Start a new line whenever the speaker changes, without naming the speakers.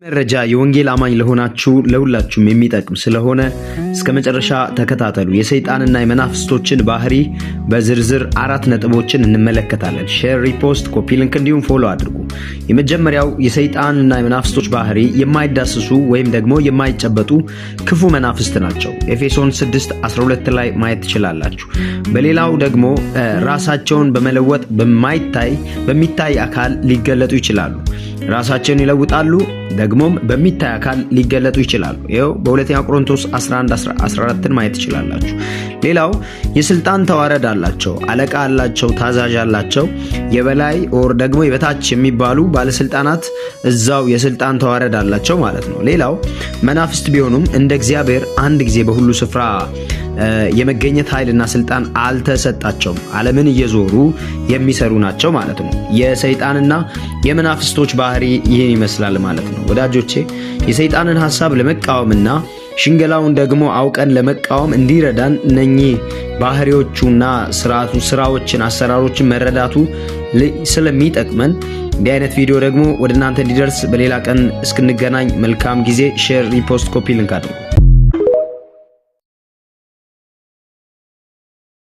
መረጃ የወንጌል አማኝ ለሆናችሁ ለሁላችሁም የሚጠቅም ስለሆነ እስከ መጨረሻ ተከታተሉ። የሰይጣንና የመናፍስቶችን ባህሪ በዝርዝር 4 ነጥቦችን እንመለከታለን። ሼር፣ ሪፖስት፣ ኮፒ ሊንክ እንዲሁም ፎሎ አድርጉ። የመጀመሪያው የሰይጣንና የመናፍስቶች ባህሪ የማይዳስሱ ወይም ደግሞ የማይጨበጡ ክፉ መናፍስት ናቸው። ኤፌሶን 6:12 ላይ ማየት ትችላላችሁ። በሌላው ደግሞ ራሳቸውን በመለወጥ በሚታይ አካል ሊገለጡ ይችላሉ። ራሳቸውን ይለውጣሉ፣ ደግሞም በሚታይ አካል ሊገለጡ ይችላሉ። ይኸው በሁለተኛ ቆሮንቶስ 11:14 ማየት ትችላላችሁ። ሌላው የስልጣን ተዋረድ አላቸው፣ አለቃ አላቸው፣ ታዛዥ አላቸው። የበላይ ኦር ደግሞ የበታች የሚባሉ ባለስልጣናት እዛው የስልጣን ተዋረድ አላቸው ማለት ነው። ሌላው መናፍስት ቢሆኑም እንደ እግዚአብሔር አንድ ጊዜ በሁሉ ስፍራ የመገኘት ኃይልና ስልጣን አልተሰጣቸውም። ዓለምን እየዞሩ የሚሰሩ ናቸው ማለት ነው። የሰይጣንና የመናፍስቶች ባህሪ ይህን ይመስላል ማለት ነው። ወዳጆቼ የሰይጣንን ሐሳብ ለመቃወምና ሽንገላውን ደግሞ አውቀን ለመቃወም እንዲረዳን እነኚህ ባህሪዎቹና ስራዎችን፣ አሰራሮችን መረዳቱ ስለሚጠቅመን እንዲህ አይነት ቪዲዮ ደግሞ ወደ እናንተ እንዲደርስ በሌላ ቀን እስክንገናኝ መልካም ጊዜ። ሼር፣ ሪፖስት፣ ኮፒ ሊንክ አድርጉ።